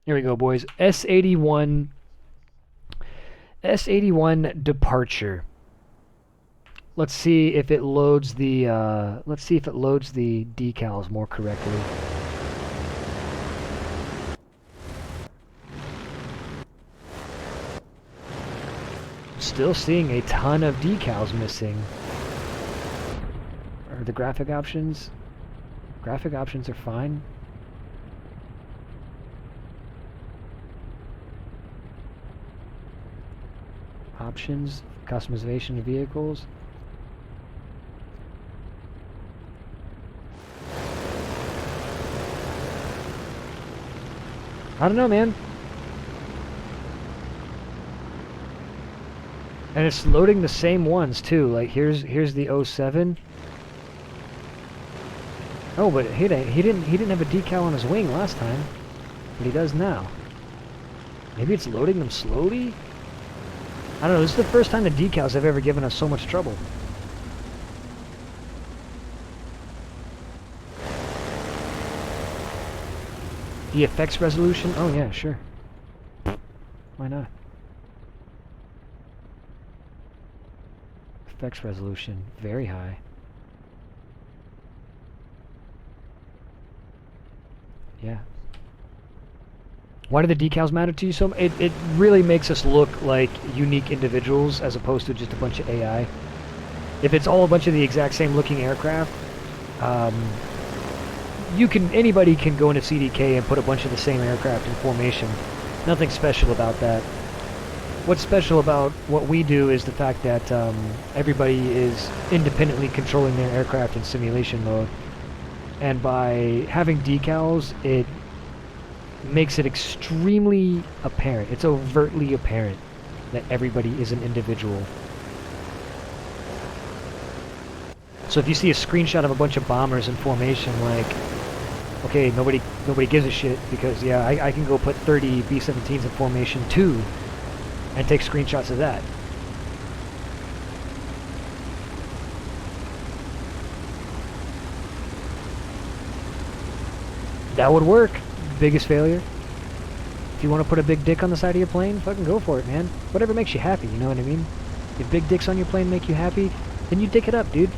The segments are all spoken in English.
Here we go, boys. S.81. S.81 departure. Let's see if it loads the decals more correctly. Still seeing a ton of decals missing. Are the graphic options? Graphic options are fine. Options, customization of vehicles. I don't know, man. And it's loading the same ones too. Like here's the '07. Oh, but he didn't have a decal on his wing last time, but he does now. Maybe it's loading them slowly. I don't know. This is the first time the decals have ever given us so much trouble. The effects resolution? Oh yeah, sure. Why not? Effects resolution, very high. Yeah. Why do the decals matter to you so much? It really makes us look like unique individuals as opposed to just a bunch of AI. If it's all a bunch of the exact same looking aircraft, anybody can go into CDK and put a bunch of the same aircraft in formation. Nothing special about that. What's special about what we do is the fact that everybody is independently controlling their aircraft in simulation mode. And by having decals, it makes it extremely apparent. It's overtly apparent that everybody is an individual. So if you see a screenshot of a bunch of bombers in formation, like, okay, nobody gives a shit because, yeah, I can go put 30 B-17s in formation too and take screenshots of that. That would work. Biggest failure. If you want to put a big dick on the side of your plane, fucking go for it, man. Whatever makes you happy, you know what I mean? If big dicks on your plane make you happy, then you dick it up, dude.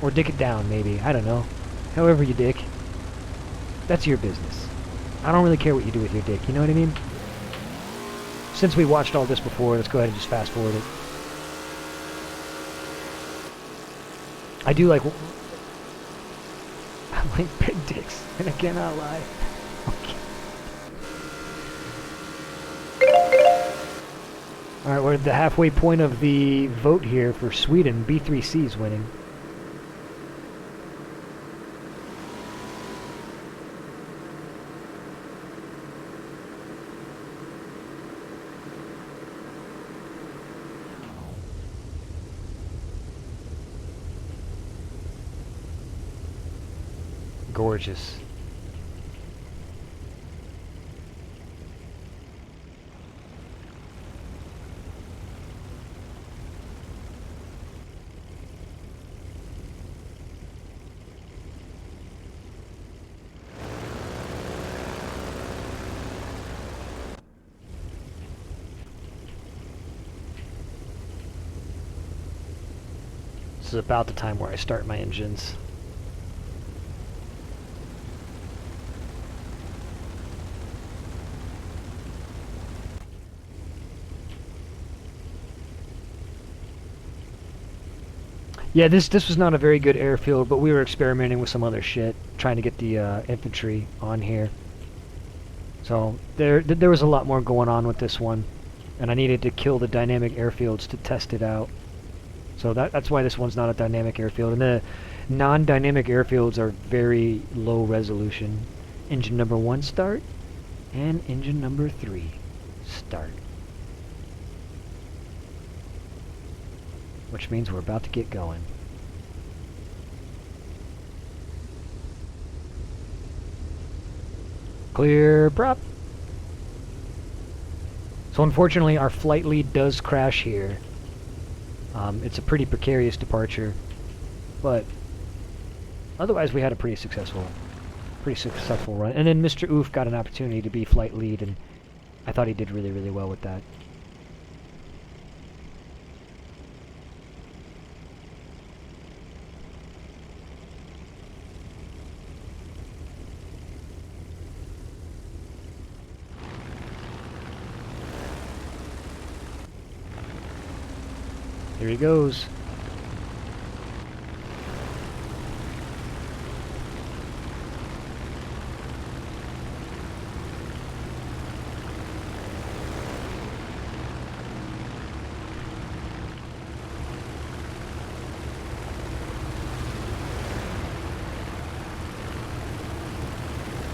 Or dick it down, maybe. I don't know. However you dick. That's your business. I don't really care what you do with your dick, you know what I mean? Since we watched all this before, let's go ahead and just fast forward it. I do like... I like big dicks, and I cannot lie. Okay. Alright, we're at the halfway point of the vote here for Sweden. B3C is winning. Gorgeous. This is about the time where I start my engines. Yeah, this was not a very good airfield, but we were experimenting with some other shit, trying to get the infantry on here. So there was a lot more going on with this one, and I needed to kill the dynamic airfields to test it out. So that's why this one's not a dynamic airfield. And the non-dynamic airfields are very low resolution. Engine number 1 start, and engine number 3 start. Which means we're about to get going. Clear prop. So unfortunately our flight lead does crash here. It's a pretty precarious departure, but otherwise we had a pretty successful pretty successful run. And then Mr. Oof got an opportunity to be flight lead, and I thought he did really, really well with that. Here he goes.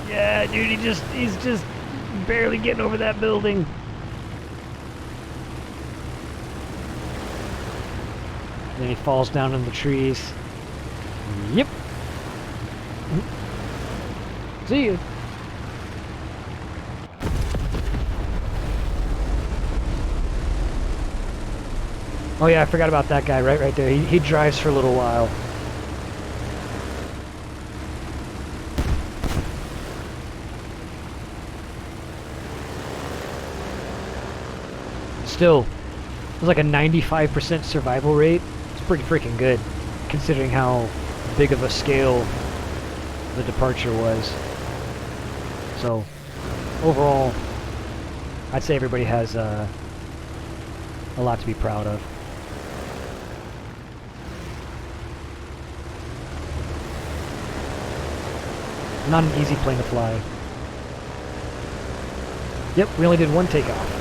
Yeah, dude, he's just barely getting over that building. Then he falls down in the trees. Yep. See ya. Oh yeah, I forgot about that guy right there. He drives for a little while. Still, it was like a 95% survival rate. It's pretty freaking good, considering how big of a scale the departure was. So, overall, I'd say everybody has a lot to be proud of. Not an easy plane to fly. Yep, we only did one takeoff.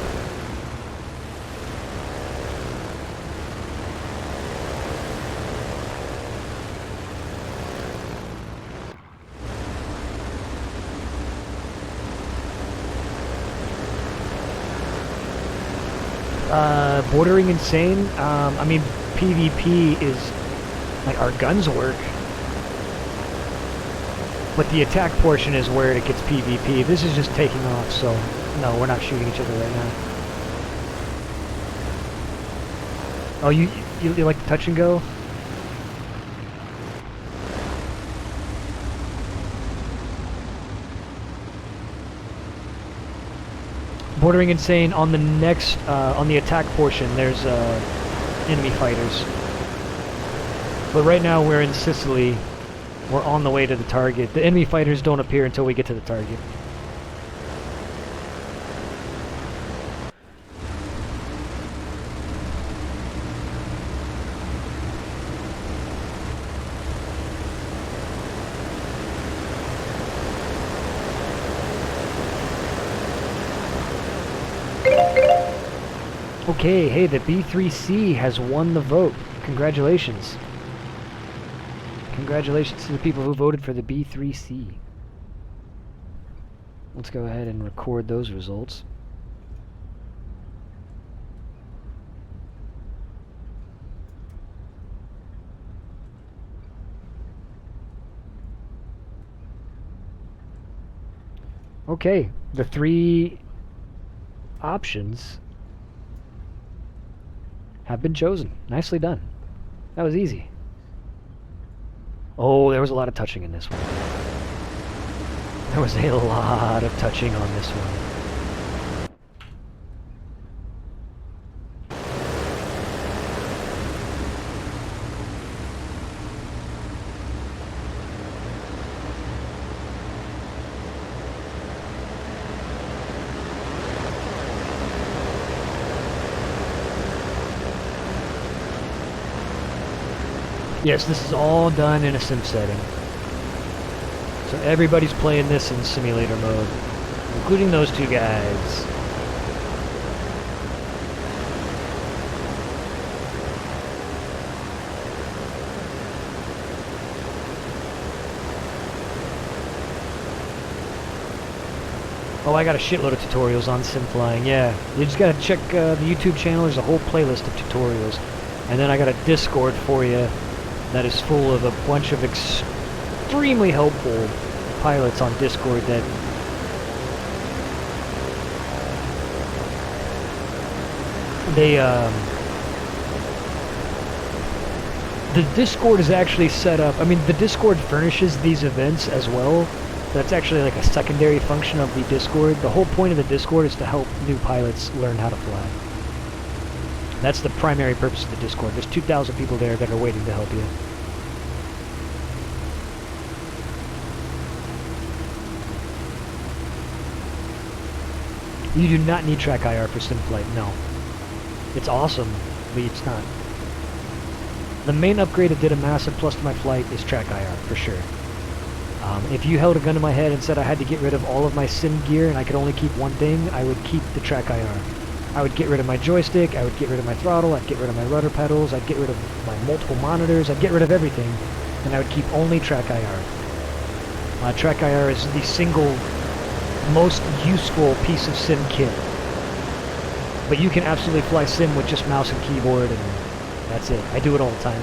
Bordering insane. I mean, PvP is like our guns work, but the attack portion is where it gets PvP. This is just taking off, so no, we're not shooting each other right now. Oh, you like the touch and go? Bordering insane. On the next, on the attack portion, there's enemy fighters. But right now we're in Sicily. We're on the way to the target. The enemy fighters don't appear until we get to the target. Okay, hey, the B3C has won the vote. Congratulations. Congratulations to the people who voted for the B3C. Let's go ahead and record those results. Okay, the three options have been chosen. Nicely done. That was easy. Oh, there was a lot of touching in this one. There was a lot of touching on this one. Yes, this is all done in a sim setting. So everybody's playing this in simulator mode, including those two guys. Oh, I got a shitload of tutorials on sim flying, yeah. You just gotta check the YouTube channel, there's a whole playlist of tutorials. And then I got a Discord for you that is full of a bunch of extremely helpful pilots on Discord that the Discord is actually set up. I mean, the Discord furnishes these events as well, That's actually like a secondary function of the Discord. The whole point of the Discord is to help new pilots learn how to fly. That's the primary purpose of the Discord. There's 2,000 people there that are waiting to help you. You do not need track IR for sim flight, no. It's awesome, but it's not. The main upgrade that did a massive plus to my flight is track IR, for sure. If you held a gun to my head and said I had to get rid of all of my sim gear and I could only keep one thing, I would keep the track IR. I would get rid of my joystick, I would get rid of my throttle, I'd get rid of my rudder pedals, I'd get rid of my multiple monitors, I'd get rid of everything, and I would keep only track IR. Track IR is the single most useful piece of sim kit. But you can absolutely fly sim with just mouse and keyboard, and that's it. I do it all the time.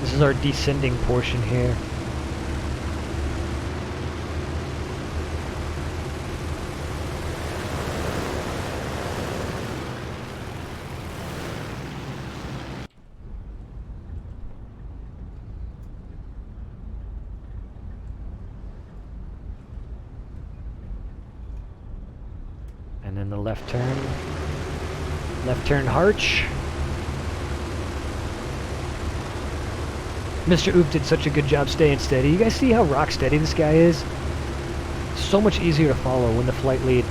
This is our descending portion here. And then the left turn harch. Mr. Oop did such a good job staying steady. You guys see how rock steady this guy is? So much easier to follow when the flight lead.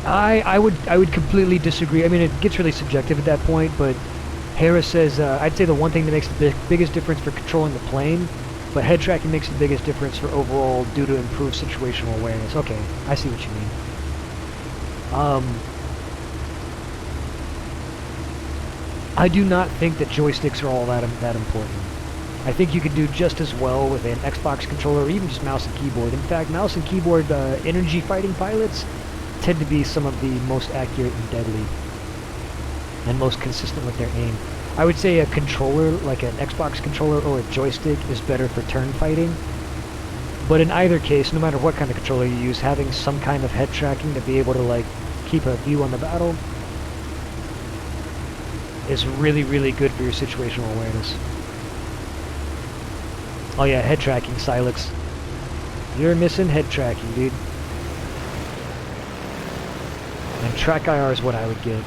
I would completely disagree. I mean, it gets really subjective at that point, but Harris says, I'd say the one thing that makes the biggest difference for controlling the plane, but head tracking makes the biggest difference for overall due to improved situational awareness. Okay, I see what you mean. I do not think that joysticks are all that important. I think you could do just as well with an Xbox controller or even just mouse and keyboard. In fact, mouse and keyboard energy fighting pilots tend to be some of the most accurate and deadly and most consistent with their aim. I would say a controller, like an Xbox controller or a joystick, is better for turn fighting. But in either case, no matter what kind of controller you use, having some kind of head tracking to be able to like keep a view on the battle is really, really good for your situational awareness. Oh yeah, head tracking, Silex. You're missing head tracking, dude. And track IR is what I would get.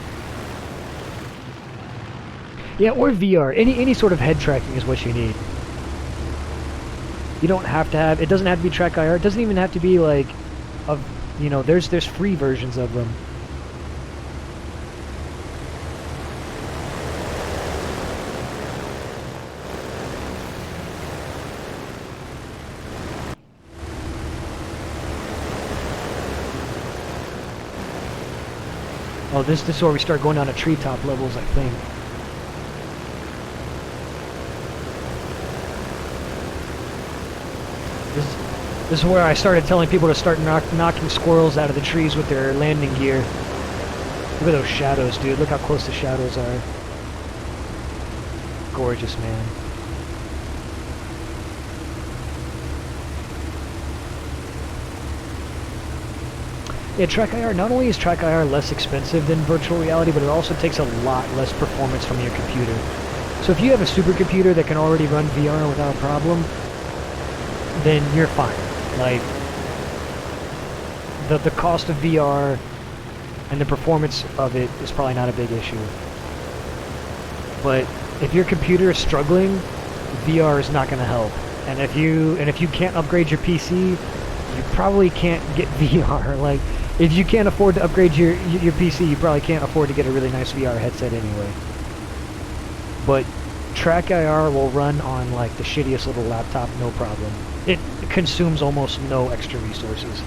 Yeah, or VR. Any sort of head tracking is what you need. You don't have to have, it doesn't have to be track IR. It doesn't even have to be like, you know, there's free versions of them. Oh, this is where we start going down to treetop levels, I think. This is where I started telling people to start knocking squirrels out of the trees with their landing gear. Look at those shadows, dude. Look how close the shadows are. Gorgeous, man. Yeah, track IR, not only is track IR less expensive than virtual reality, but it also takes a lot less performance from your computer. So if you have a supercomputer that can already run VR without a problem, then you're fine. Like, the cost of VR and the performance of it is probably not a big issue. But if your computer is struggling, VR is not going to help. And if you can't upgrade your PC, you probably can't get VR. Like, if you can't afford to upgrade your PC, you probably can't afford to get a really nice VR headset anyway. But track IR will run on like the shittiest little laptop, no problem. It consumes almost no extra resources.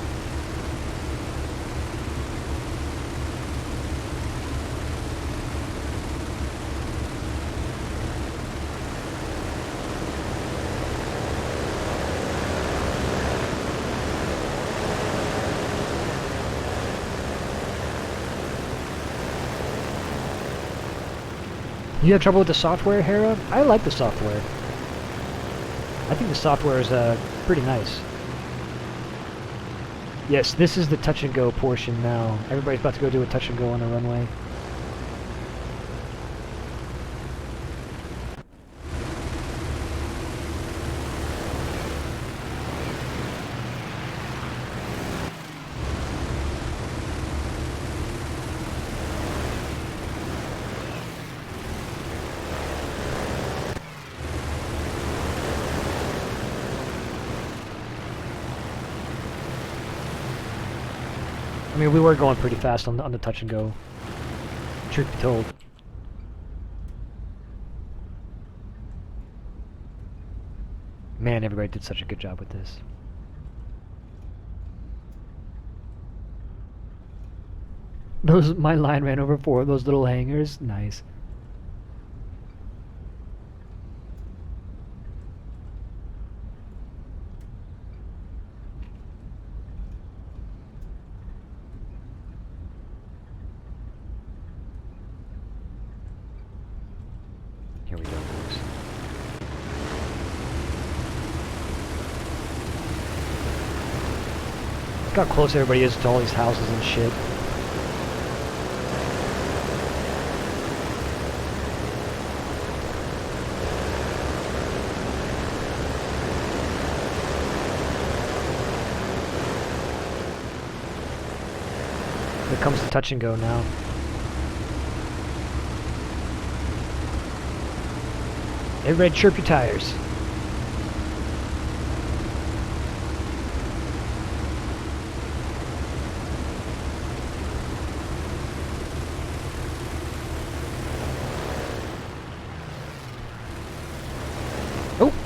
You have trouble with the software, Hera? I like the software. I think the software is pretty nice. Yes, this is the touch and go portion now. Everybody's about to go do a touch and go on the runway. I mean, we were going pretty fast on the touch and go. Truth be told. Man, everybody did such a good job with this. My line ran over 4 of those little hangers. Nice. Here we go, boys. Look how close everybody is to all these houses and shit. Here comes the touch and go now. Everybody chirp your tires.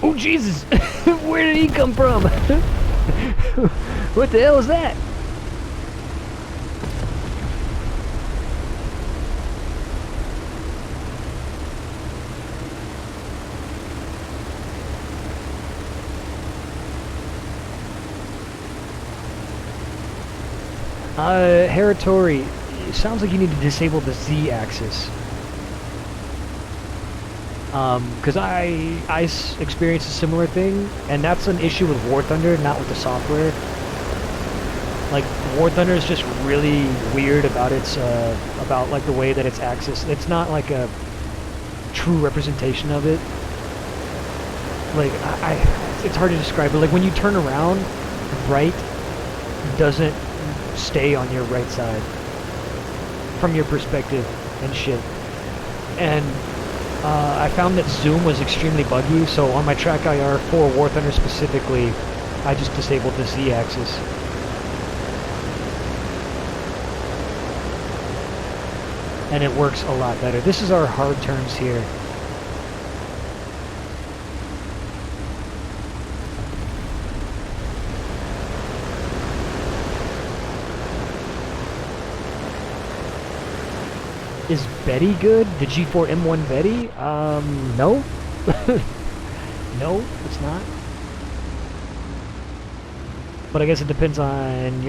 Oh Jesus! Where did he come from? What the hell is that? Heratori, it sounds like you need to disable the Z-axis. Because I experienced a similar thing, and that's an issue with War Thunder, not with the software. Like, War Thunder is just really weird about its, about, like, the way that it's axis. It's not, like, a true representation of it. Like, it's hard to describe, but, like, when you turn around, right doesn't stay on your right side from your perspective and shit. And I found that zoom was extremely buggy, so on my track IR for War Thunder specifically, I just disabled the Z-axis. And it works a lot better. This is our hard turns here. Is Betty good? The G4 M1 Betty? No. No, it's not. But I guess it depends on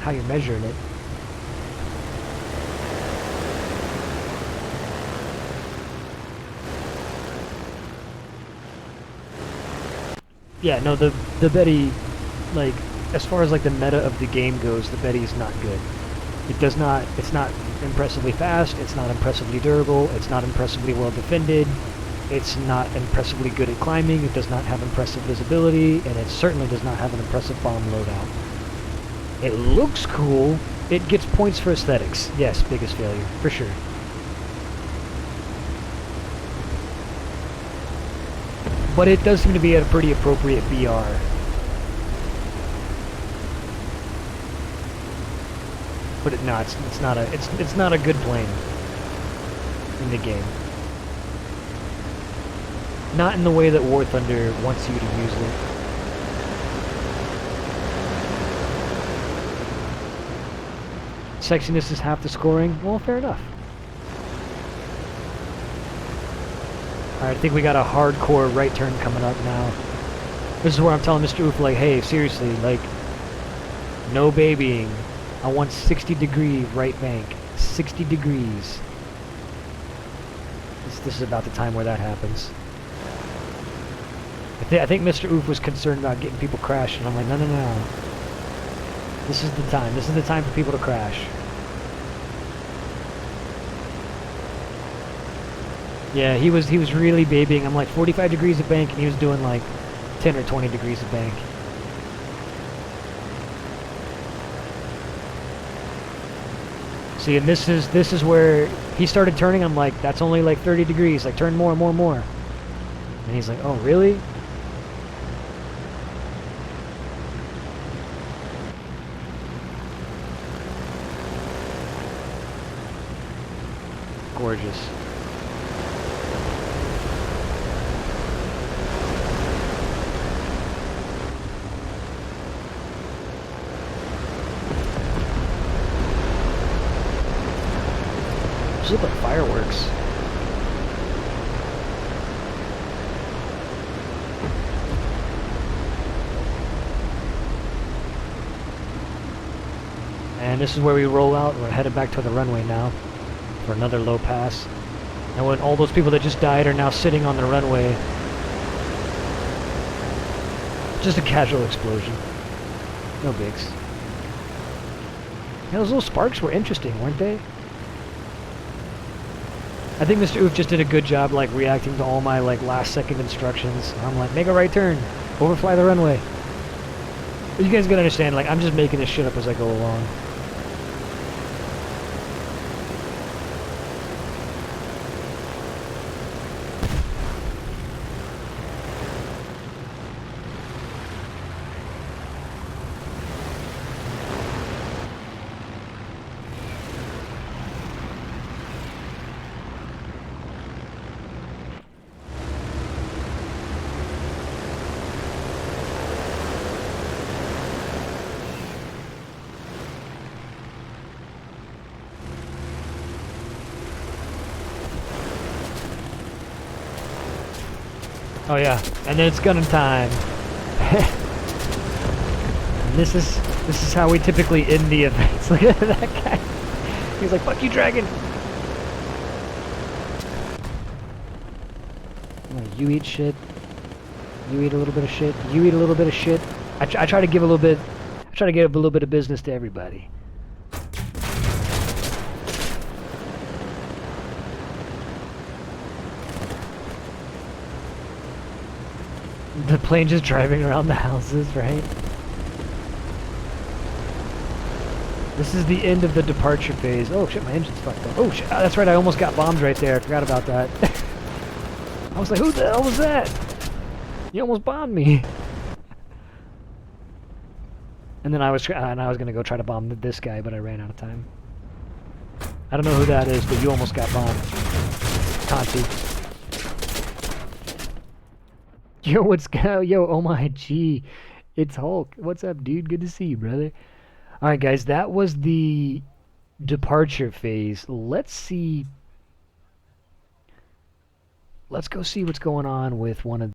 how you're measuring it. Yeah, no, the Betty, like, as far as like the meta of the game goes, the Betty is not good. It's not impressively fast, it's not impressively durable, it's not impressively well defended, it's not impressively good at climbing, it does not have impressive visibility, and it certainly does not have an impressive bomb loadout. It looks cool, it gets points for aesthetics. Yes, biggest failure, for sure. But it does seem to be at a pretty appropriate BR. But it's not a good plane in the game. Not in the way that War Thunder wants you to use it. Sexiness is half the scoring. Well, fair enough. Alright, I think we got a hardcore right turn coming up now. This is where I'm telling Mr. Oof, like, hey, seriously, like, no babying. I want 60-degree right bank. 60 degrees. This is about the time where that happens. I think Mr. Oof was concerned about getting people crashed, and I'm like, no, no, no. This is the time. This is the time for people to crash. Yeah, he was really babying. I'm like 45 degrees of bank, and he was doing like 10 or 20 degrees of bank. See, and this is where he started turning. I'm like, that's only like 30 degrees. Like, turn more, more, more. And he's like, oh, really? Gorgeous. These look like fireworks. And this is where we roll out. We're headed back to the runway now for another low pass. And when all those people that just died are now sitting on the runway. Just a casual explosion. No bigs. Yeah, those little sparks were interesting, weren't they? I think Mr. Oof just did a good job, like, reacting to all my, like, last-second instructions. I'm like, make a right turn. Overfly the runway. But you guys gotta understand, like, I'm just making this shit up as I go along. Oh yeah, and then it's gunning time. And this is how we typically end the events. Look at that guy. He's like, "Fuck you, dragon." You eat shit. You eat a little bit of shit. You eat a little bit of shit. I try to give a little bit. I try to give a little bit of business to everybody. The plane just driving around the houses, right? This is the end of the departure phase. Oh shit, my engine's fucked up. Oh shit, that's right, I almost got bombed right there. I forgot about that. I was like, who the hell was that? You almost bombed me. And then I was gonna go try to bomb this guy, but I ran out of time. I don't know who that is, but you almost got bombed. Conti. Yo, what's go? Yo, oh my G, it's Hulk. What's up, dude? Good to see you, brother. All right, guys, that was the departure phase. Let's see. Let's go see what's going on with one of